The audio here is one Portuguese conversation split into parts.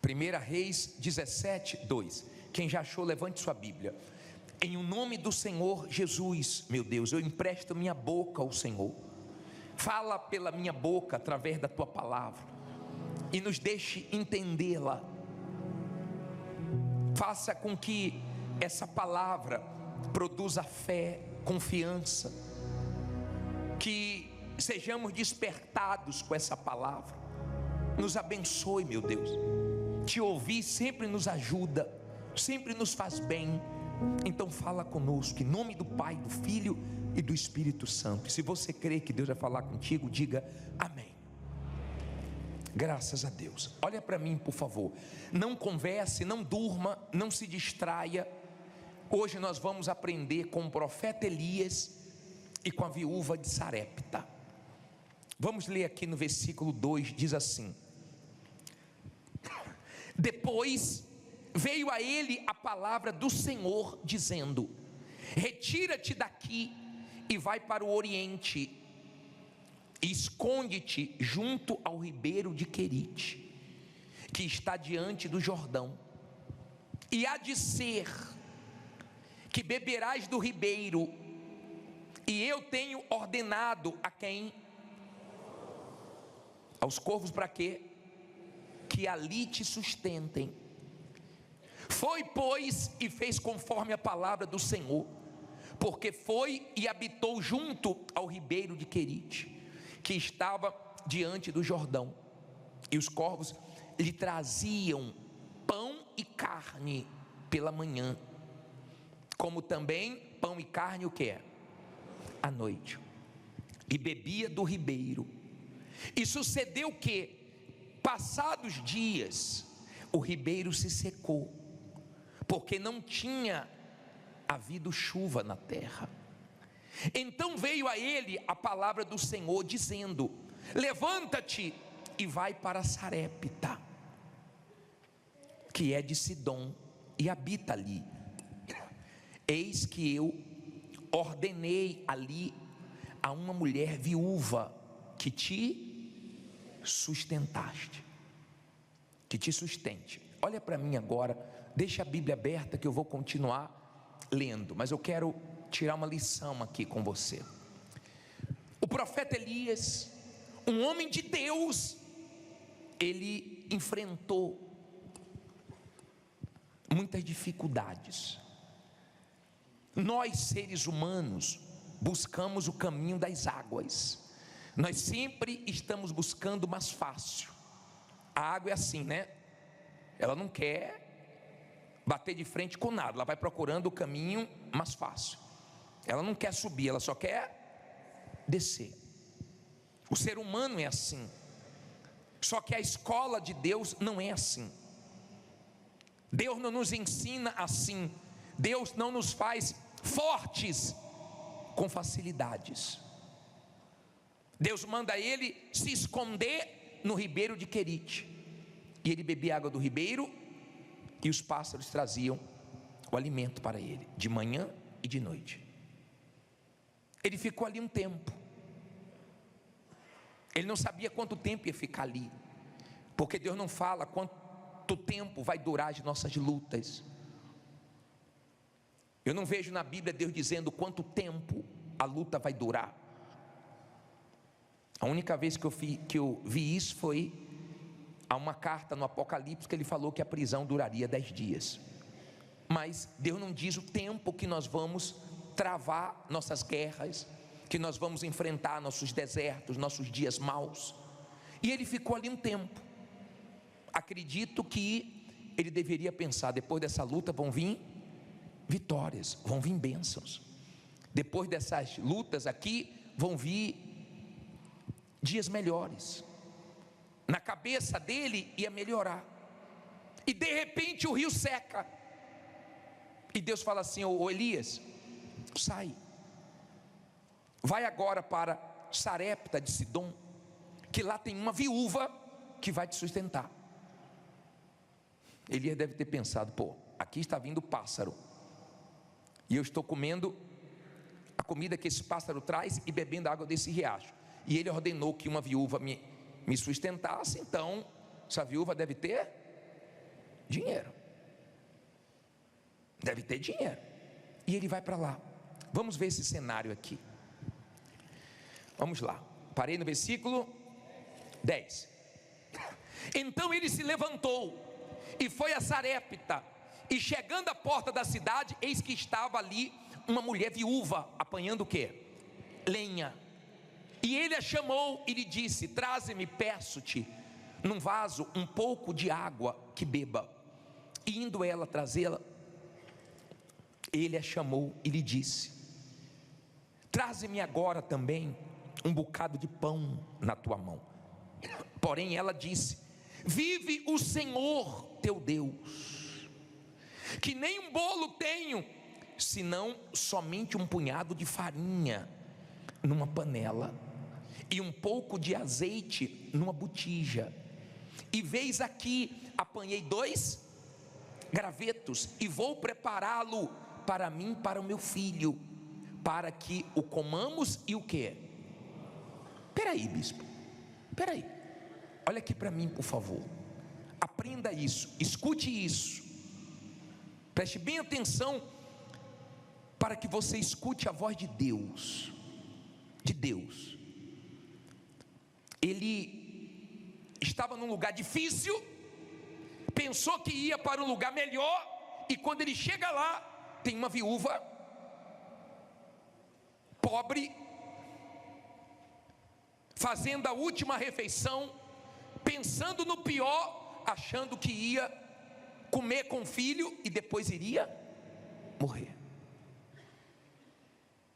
1 Reis 17:2. Quem já achou, levante sua Bíblia. Em o nome do Senhor Jesus, meu Deus, eu empresto minha boca ao Senhor. Fala pela minha boca através da tua palavra e nos deixe entendê-la. Faça com que essa palavra produza fé, confiança, que sejamos despertados com essa palavra. Nos abençoe, meu Deus. Te ouvir sempre nos ajuda, sempre nos faz bem. Então fala conosco, em nome do Pai, do Filho e do Espírito Santo. Se você crê que Deus vai falar contigo, diga amém. Graças a Deus. Olha para mim, por favor. Não converse, não durma, não se distraia. Hoje nós vamos aprender com o profeta Elias e com a viúva de Sarepta. Vamos ler aqui no versículo 2, diz assim: depois veio a ele a palavra do Senhor, dizendo: retira-te daqui e vai para o oriente, e esconde-te junto ao ribeiro de Querite, que está diante do Jordão. E há de ser que beberás do ribeiro, e eu tenho ordenado a quem? Aos corvos, para quê? Que ali te sustentem. Foi, pois, e fez conforme a palavra do Senhor, porque foi e habitou junto ao ribeiro de Querite, que estava diante do Jordão. E os corvos lhe traziam pão e carne pela manhã, como também pão e carne o que é? À noite. E bebia do ribeiro. E sucedeu que, passados dias, o ribeiro se secou, porque não tinha havido chuva na terra. Então veio a ele a palavra do Senhor, dizendo: levanta-te e vai para Sarepta, que é de Sidom, e habita ali. Eis que eu ordenei ali a uma mulher viúva que te sustentaste, que te sustente. Olha para mim agora, deixa a Bíblia aberta que eu vou continuar lendo, mas eu quero tirar uma lição aqui com você. O profeta Elias, um homem de Deus, ele enfrentou muitas dificuldades. Nós, seres humanos, buscamos o caminho das águas. Nós sempre estamos buscando o mais fácil. A água é assim, né? Ela não quer bater de frente com nada, ela vai procurando o caminho mais fácil. Ela não quer subir, ela só quer descer. O ser humano é assim. Só que a escola de Deus não é assim. Deus não nos ensina assim. Deus não nos faz fortes com facilidades. Deus manda ele se esconder no ribeiro de Querite, e ele bebia água do ribeiro, e os pássaros traziam o alimento para ele, de manhã e de noite. Ele ficou ali um tempo. Ele não sabia quanto tempo ia ficar ali, porque Deus não fala quanto tempo vai durar as nossas lutas. Eu não vejo na Bíblia Deus dizendo quanto tempo a luta vai durar. A única vez que eu vi isso foi a uma carta no Apocalipse, que ele falou que a prisão duraria 10 dias. Mas Deus não diz o tempo que nós vamos travar nossas guerras, que nós vamos enfrentar nossos desertos, nossos dias maus. E ele ficou ali um tempo. Acredito que ele deveria pensar: depois dessa luta vão vir vitórias, vão vir bênçãos. Depois dessas lutas aqui vão vir dias melhores. Na cabeça dele ia melhorar. E de repente o rio seca. E Deus fala assim: ô Elias, sai, vai agora para Sarepta de Sidom, que lá tem uma viúva que vai te sustentar. Elias deve ter pensado: pô, aqui está vindo pássaro, e eu estou comendo a comida que esse pássaro traz e bebendo a água desse riacho. E ele ordenou que uma viúva me sustentasse. Então essa viúva deve ter Dinheiro. Deve ter dinheiro. E ele vai para lá. Vamos ver esse cenário aqui. Vamos lá. Parei no versículo 10. Então ele se levantou e foi a Sarepta, e chegando à porta da cidade, eis que estava ali uma mulher viúva, apanhando o quê? Lenha. E ele a chamou e lhe disse: traze-me, peço-te, num vaso um pouco de água que beba. E indo ela trazê-la, ele a chamou e lhe disse: traze-me agora também um bocado de pão na tua mão. Porém ela disse: vive o Senhor teu Deus, que nem um bolo tenho, senão somente um punhado de farinha numa panela e um pouco de azeite numa botija. E veis aqui, apanhei 2 gravetos e vou prepará-lo para mim, para o meu filho, para que o comamos. E o que? Peraí, bispo, peraí, olha aqui para mim, por favor. Aprenda isso, escute isso, preste bem atenção, para que você escute a voz de Deus. Ele estava num lugar difícil, pensou que ia para um lugar melhor, e quando ele chega lá, tem uma viúva pobre, fazendo a última refeição, pensando no pior, achando que ia comer com o filho e depois iria morrer.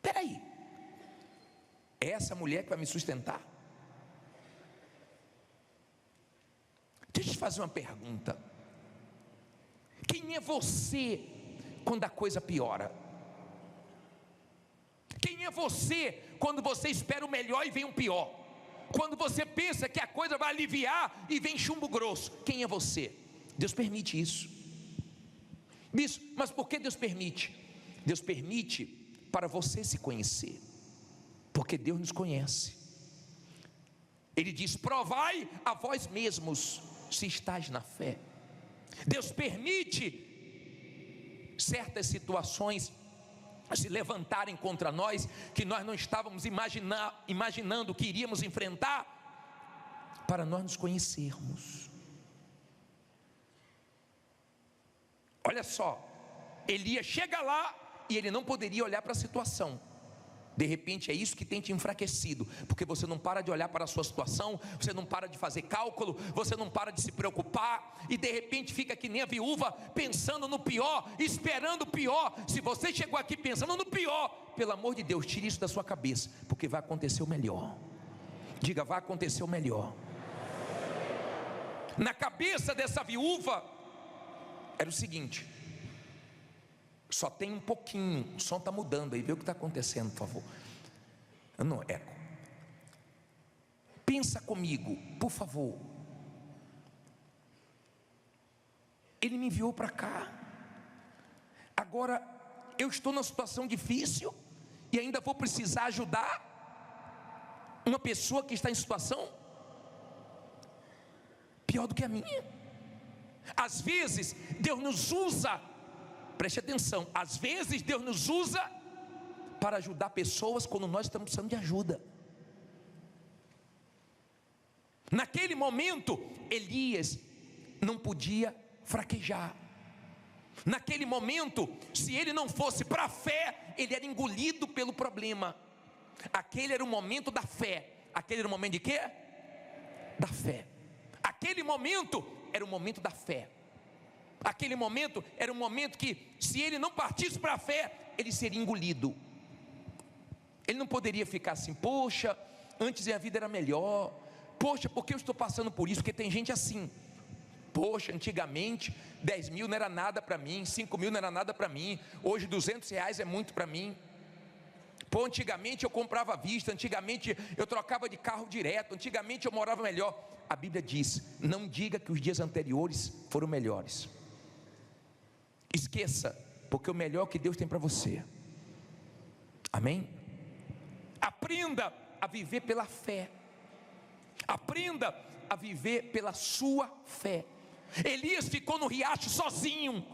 Peraí, é essa mulher que vai me sustentar? Deixa eu te fazer uma pergunta: quem é você quando a coisa piora? Quem é você quando você espera o melhor e vem um pior? Quando você pensa que a coisa vai aliviar e vem chumbo grosso, quem é você? Deus permite isso. Mas por que Deus permite? Deus permite para você se conhecer, porque Deus nos conhece. Ele diz: provai a vós mesmos se estáis na fé. Deus permite certas situações se levantarem contra nós, que nós não estávamos imaginando que iríamos enfrentar, para nós nos conhecermos. Olha só, Elias chega lá e ele não poderia olhar para a situação. De repente é isso que tem te enfraquecido, porque você não para de olhar para a sua situação, você não para de fazer cálculo, você não para de se preocupar, e de repente fica que nem a viúva, pensando no pior, esperando o pior. Se você chegou aqui pensando no pior, pelo amor de Deus, tire isso da sua cabeça, porque vai acontecer o melhor. Diga: vai acontecer o melhor. Na cabeça dessa viúva era o seguinte: só tem um pouquinho, o som está mudando aí, vê o que está acontecendo, por favor. Não, eco. Pensa comigo, por favor. Ele me enviou para cá, agora eu estou numa situação difícil e ainda vou precisar ajudar uma pessoa que está em situação pior do que a minha. Às vezes Deus nos usa, preste atenção, às vezes Deus nos usa para ajudar pessoas quando nós estamos precisando de ajuda. Naquele momento, Elias não podia fraquejar. Naquele momento, se ele não fosse para a fé, ele era engolido pelo problema. Aquele era o momento da fé. Aquele era o momento de quê? Da fé. Aquele momento era o momento da fé. Aquele momento era um momento que, se ele não partisse para a fé, ele seria engolido. Ele não poderia ficar assim: poxa, antes a vida era melhor, poxa, por que eu estou passando por isso? Porque tem gente assim: poxa, antigamente 10 mil não era nada para mim, 5 mil não era nada para mim, hoje 200 reais é muito para mim. Pô, antigamente eu comprava à vista, antigamente eu trocava de carro direto, antigamente eu morava melhor. A Bíblia diz: não diga que os dias anteriores foram melhores. Esqueça, porque o melhor que Deus tem para você. Amém? Aprenda a viver pela fé. Aprenda a viver pela sua fé. Elias ficou no riacho sozinho.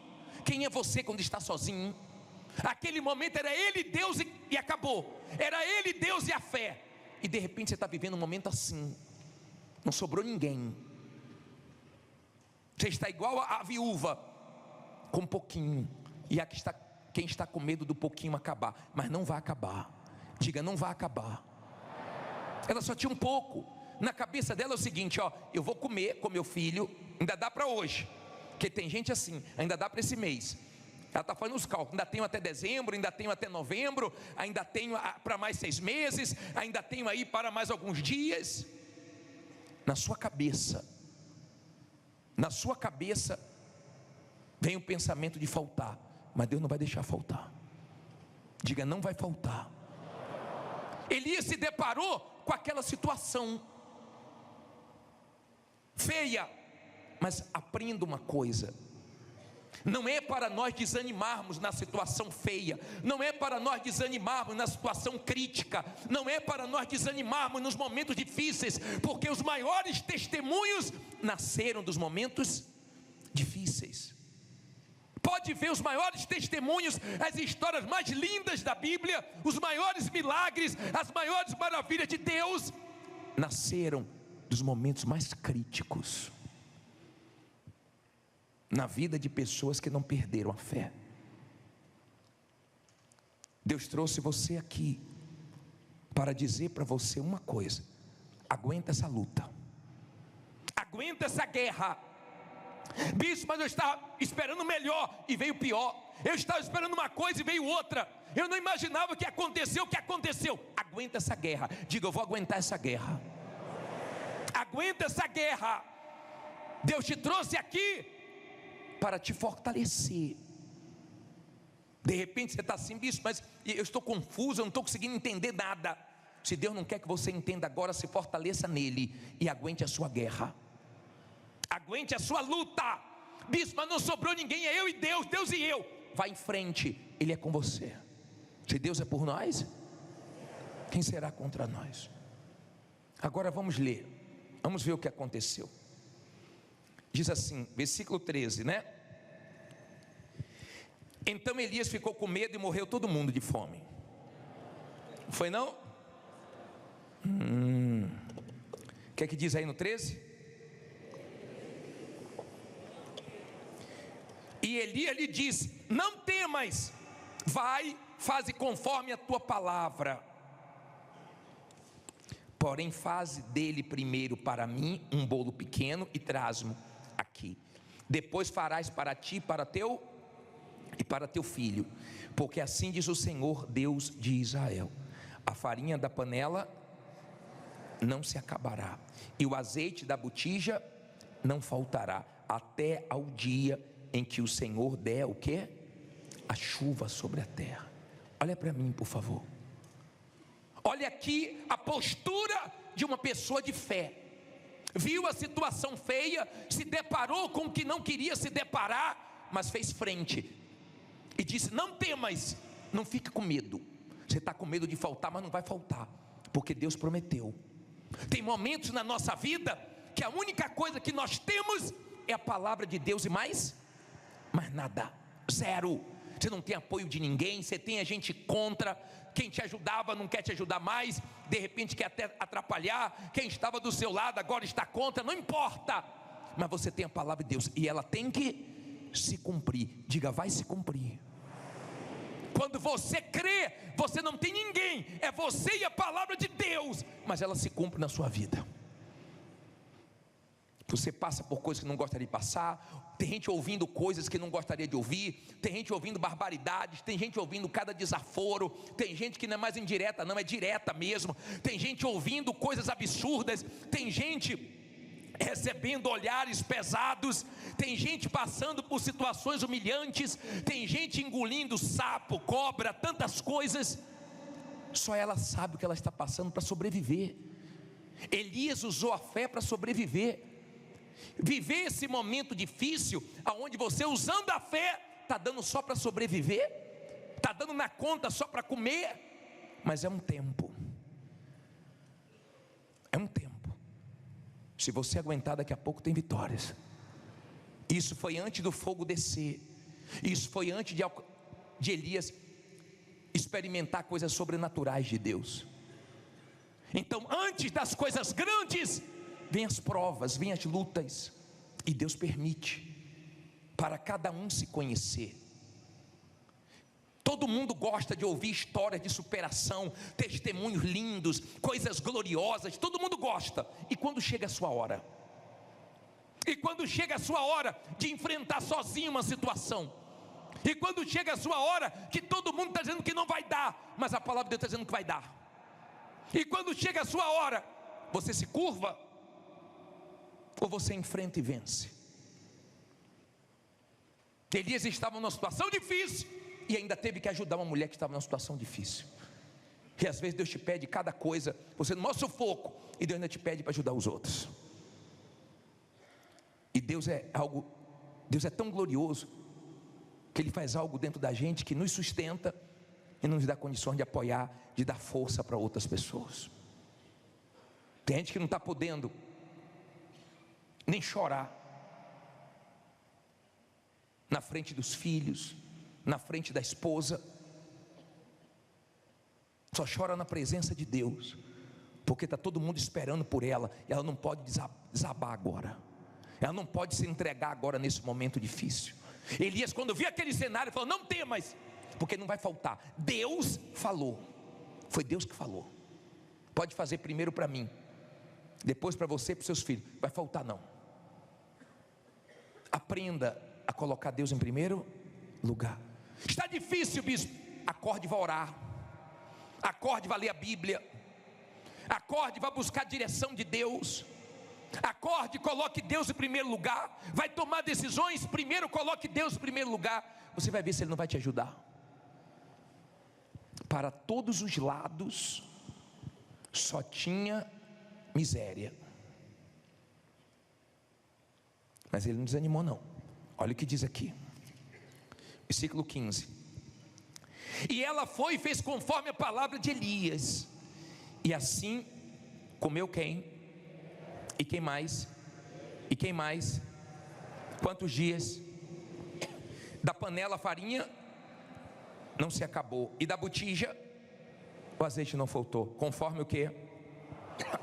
Quem é você quando está sozinho? Aquele momento era ele, Deus e acabou. Era ele, Deus e a fé. E de repente você está vivendo um momento assim, não sobrou ninguém. Você está igual a viúva, com um pouquinho. E aqui está quem está com medo do pouquinho acabar. Mas não vai acabar. Diga, não vai acabar. Ela só tinha um pouco. Na cabeça dela é o seguinte, ó, eu vou comer com meu filho, ainda dá para hoje. Porque tem gente assim, ainda dá para esse mês. Ela está fazendo os cálculos, ainda tenho até dezembro, ainda tenho até novembro, ainda tenho para mais 6 meses, ainda tenho aí para mais alguns dias. Na sua cabeça vem o pensamento de faltar, mas Deus não vai deixar faltar. Diga, não vai faltar. Elias se deparou com aquela situação feia, mas aprenda uma coisa: não é para nós desanimarmos na situação feia, não é para nós desanimarmos na situação crítica, não é para nós desanimarmos nos momentos difíceis, porque os maiores testemunhos nasceram dos momentos difíceis. Pode ver os maiores testemunhos, as histórias mais lindas da Bíblia, os maiores milagres, as maiores maravilhas de Deus, nasceram dos momentos mais críticos na vida de pessoas que não perderam a fé. Deus trouxe você aqui para dizer para você uma coisa: aguenta essa luta, aguenta essa guerra. Bispo, mas eu estava esperando melhor e veio pior. Eu estava esperando uma coisa e veio outra. Eu não imaginava que aconteceu o que aconteceu. Aguenta essa guerra. Diga, eu vou aguentar essa guerra. Aguenta essa guerra. Deus te trouxe aqui para te fortalecer. De repente você está assim, bispo, mas eu estou confuso, eu não estou conseguindo entender nada. Se Deus não quer que você entenda agora, se fortaleça nele e aguente a sua guerra. Aguente a sua luta. Bispo, mas não sobrou ninguém, é eu e Deus, Deus e eu. Vai em frente, Ele é com você. Se Deus é por nós, quem será contra nós? Agora vamos ler, vamos ver o que aconteceu. Diz assim, versículo 13, né? Então Elias ficou com medo e morreu todo mundo de fome. Foi não? O que é que diz aí no 13? E Elias lhe disse: não temas, vai, faze conforme a tua palavra. Porém faze dele primeiro para mim um bolo pequeno e traz-mo aqui. Depois farás para ti, para teu e para teu filho, porque assim diz o Senhor Deus de Israel: a farinha da panela não se acabará, e o azeite da botija não faltará, até ao dia em que o Senhor der o quê? A chuva sobre a terra. Olha para mim, por favor. Olha aqui a postura de uma pessoa de fé. Viu a situação feia, se deparou com o que não queria se deparar, mas fez frente e disse: não temas, não fique com medo. Você está com medo de faltar, mas não vai faltar, porque Deus prometeu. Tem momentos na nossa vida que a única coisa que nós temos é a palavra de Deus e mais nada, zero. Você não tem apoio de ninguém, você tem a gente contra. Quem te ajudava não quer te ajudar mais, de repente quer até atrapalhar. Quem estava do seu lado agora está contra, não importa. Mas você tem a palavra de Deus e ela tem que se cumprir. Diga, vai se cumprir. Quando você crê, você não tem ninguém, é você e a palavra de Deus, mas ela se cumpre na sua vida. Você passa por coisas que não gostaria de passar. Tem gente ouvindo coisas que não gostaria de ouvir. Tem gente ouvindo barbaridades. Tem gente ouvindo cada desaforo. Tem gente que não é mais indireta, não, é direta mesmo. Tem gente ouvindo coisas absurdas. Tem gente recebendo olhares pesados. Tem gente passando por situações humilhantes. Tem gente engolindo sapo, cobra, tantas coisas. Só ela sabe o que ela está passando para sobreviver. Elias usou a fé para sobreviver. Viver esse momento difícil, aonde você usando a fé, está dando só para sobreviver, está dando na conta só para comer, mas é um tempo. É um tempo. Se você aguentar, daqui a pouco tem vitórias. Isso foi antes do fogo descer. Isso foi antes de Elias experimentar coisas sobrenaturais de Deus. Então, antes das coisas grandes, vem as provas, vem as lutas, e Deus permite para cada um se conhecer. Todo mundo gosta de ouvir histórias de superação, testemunhos lindos, coisas gloriosas, todo mundo gosta. E quando chega a sua hora? E quando chega a sua hora de enfrentar sozinho uma situação? E quando chega a sua hora que todo mundo está dizendo que não vai dar, mas a palavra de Deus está dizendo que vai dar? E quando chega a sua hora, você se curva? Ou você enfrenta e vence? Elias estava numa situação difícil e ainda teve que ajudar uma mulher que estava numa situação difícil. E às vezes Deus te pede cada coisa, você no maior sufoco, e Deus ainda te pede para ajudar os outros. E Deus é tão glorioso, que Ele faz algo dentro da gente que nos sustenta e nos dá condições de apoiar, de dar força para outras pessoas. Tem gente que não está podendo nem chorar na frente dos filhos, na frente da esposa, só chora na presença de Deus, porque está todo mundo esperando por ela, e ela não pode desabar agora, ela não pode se entregar agora nesse momento difícil. Elias, quando viu aquele cenário, falou: não temas, porque não vai faltar. Deus falou, foi Deus que falou. Pode fazer primeiro para mim, depois para você e para os seus filhos, vai faltar não. Aprenda a colocar Deus em primeiro lugar. Está difícil, bispo, acorde e vá orar, acorde e vá ler a Bíblia, acorde e vá buscar a direção de Deus, acorde e coloque Deus em primeiro lugar. Vai tomar decisões, primeiro coloque Deus em primeiro lugar. Você vai ver se Ele não vai te ajudar. Para todos os lados só tinha miséria, mas ele não desanimou não. Olha o que diz aqui, versículo 15: e ela foi e fez conforme a palavra de Elias, e assim comeu quem? E quem mais? E quem mais? Quantos dias? Da panela a farinha não se acabou, e da botija o azeite não faltou, conforme o que?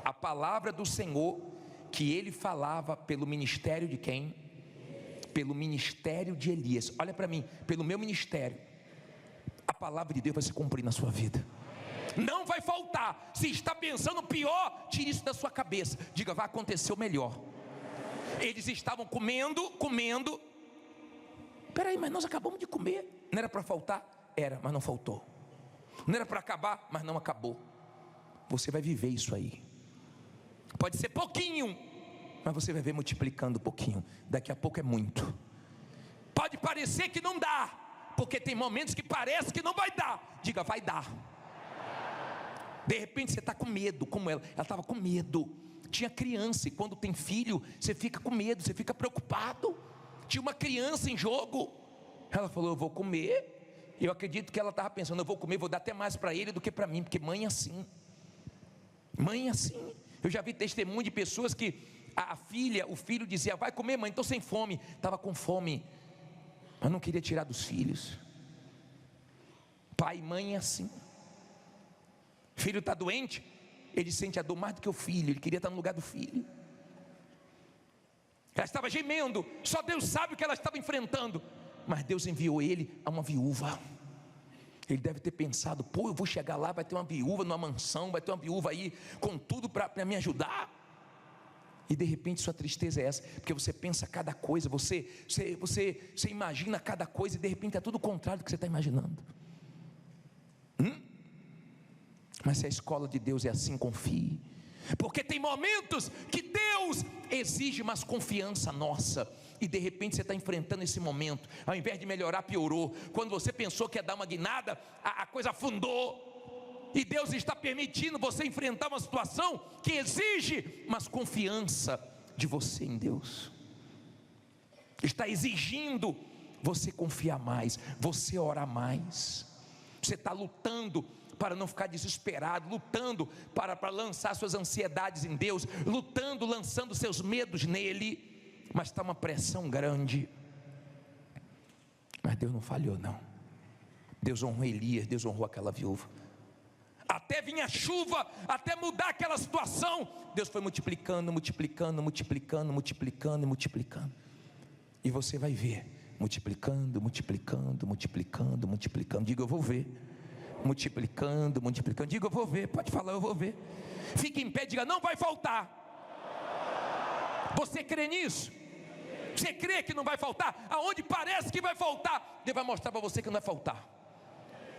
A palavra do Senhor que ele falava pelo ministério de quem? Pelo ministério de Elias. Olha para mim, pelo meu ministério, a palavra de Deus vai se cumprir na sua vida. Não vai faltar. Se está pensando pior, tire isso da sua cabeça, diga: vai acontecer o melhor. Eles estavam comendo. Peraí, mas nós acabamos de comer. Não era para faltar? Era, mas não faltou. Não era para acabar, mas não acabou. Você vai viver isso aí. Pode ser pouquinho, mas você vai ver multiplicando pouquinho. Daqui a pouco é muito. Pode parecer que não dá, porque tem momentos que parece que não vai dar. Diga: vai dar. De repente você está com medo, como ela estava com medo. Tinha criança, e quando tem filho, você fica com medo, você fica preocupado. Tinha uma criança em jogo. Ela falou: eu vou comer. Eu acredito que ela estava pensando: eu vou comer, vou dar até mais para ele do que para mim, porque mãe é assim. Mãe é assim. Eu já vi testemunho de pessoas que o filho dizia: vai comer, mãe, estou sem fome. Estava com fome, mas não queria tirar dos filhos. Pai e mãe é assim. Filho está doente, ele sente a dor mais do que o filho, ele queria estar no lugar do filho. Ela estava gemendo, só Deus sabe o que ela estava enfrentando, mas Deus enviou ele a uma viúva. Ele deve ter pensado: pô, eu vou chegar lá, vai ter uma viúva numa mansão, vai ter uma viúva aí com tudo para me ajudar. E de repente sua tristeza é essa, porque você pensa cada coisa, você imagina cada coisa, e de repente é tudo o contrário do que você está imaginando. Mas se a escola de Deus é assim, confie, porque tem momentos que Deus exige mais confiança nossa, e de repente você está enfrentando esse momento, ao invés de melhorar, piorou. Quando você pensou que ia dar uma guinada, a coisa afundou, e Deus está permitindo você enfrentar uma situação que exige mais confiança de você em Deus, está exigindo você confiar mais, você orar mais. Você está lutando para não ficar desesperado, lutando para lançar suas ansiedades em Deus, lutando, lançando seus medos nele. mas está uma pressão grande. Mas Deus não falhou, não. Deus honrou Elias, Deus honrou aquela viúva. Até vir a chuva, até mudar aquela situação, Deus foi multiplicando, multiplicando, multiplicando, multiplicando e multiplicando. E você vai ver, multiplicando, multiplicando, multiplicando, multiplicando. Diga, eu vou ver. Multiplicando, multiplicando. Diga, eu vou ver. Pode falar, eu vou ver. Fique em pé, diga, não vai faltar. Você crê nisso? Você crê que não vai faltar? Aonde parece que vai faltar, Deus vai mostrar para você que não vai faltar.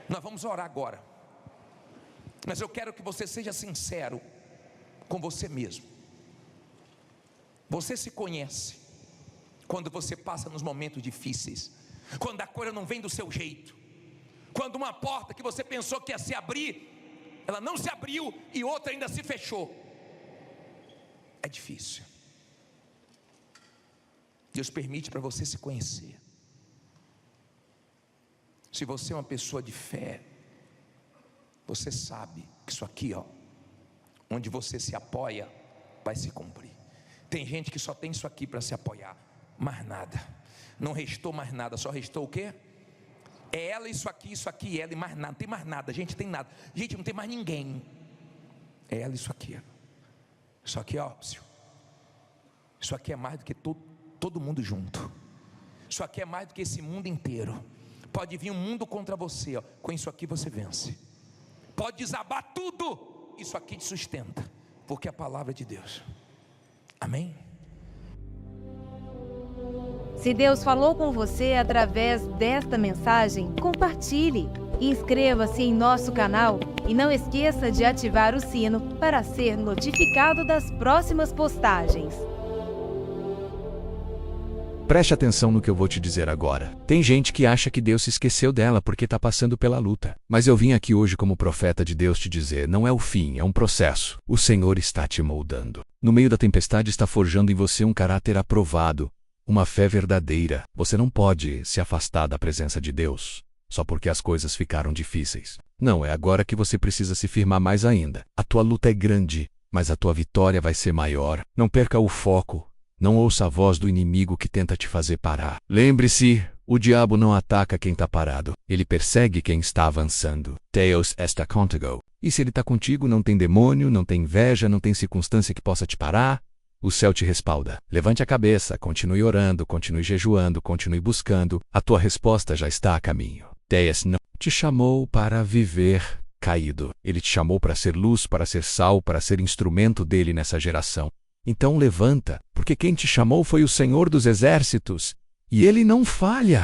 Nós vamos orar agora, mas eu quero que você seja sincero com você mesmo. Você se conhece quando você passa nos momentos difíceis, quando a coisa não vem do seu jeito, quando uma porta que você pensou que ia se abrir, ela não se abriu e outra ainda se fechou. É difícil. Deus permite para você se conhecer. Se você é uma pessoa de fé, você sabe que isso aqui, ó, onde você se apoia, vai se cumprir. Tem gente que só tem isso aqui para se apoiar, mais nada. Não restou mais nada, só restou o quê? É ela, isso aqui, ela e mais nada. Não tem mais nada, gente, tem nada. Gente, não tem mais ninguém. É ela, isso aqui. Isso aqui, ó, isso aqui é mais do que todo mundo junto. Isso aqui é mais do que esse mundo inteiro. Pode vir um mundo contra você, ó. Com isso aqui você vence. Pode desabar tudo, isso aqui te sustenta, porque é a palavra de Deus. Amém? Se Deus falou com você através desta mensagem, compartilhe. Inscreva-se em nosso canal e não esqueça de ativar o sino para ser notificado das próximas postagens. Preste atenção no que eu vou te dizer agora. Tem gente que acha que Deus se esqueceu dela porque está passando pela luta. Mas eu vim aqui hoje como profeta de Deus te dizer, não é o fim, é um processo. O Senhor está te moldando. No meio da tempestade está forjando em você um caráter aprovado, uma fé verdadeira. Você não pode se afastar da presença de Deus só porque as coisas ficaram difíceis. Não, é agora que você precisa se firmar mais ainda. A tua luta é grande, mas a tua vitória vai ser maior. Não perca o foco. Não ouça a voz do inimigo que tenta te fazer parar. Lembre-se, o diabo não ataca quem está parado. Ele persegue quem está avançando. Deus está contigo. E se ele está contigo, não tem demônio, não tem inveja, não tem circunstância que possa te parar. O céu te respalda. Levante a cabeça, continue orando, continue jejuando, continue buscando. A tua resposta já está a caminho. Deus não te chamou para viver caído. Ele te chamou para ser luz, para ser sal, para ser instrumento dele nessa geração. Então levanta, porque quem te chamou foi o Senhor dos Exércitos, e ele não falha.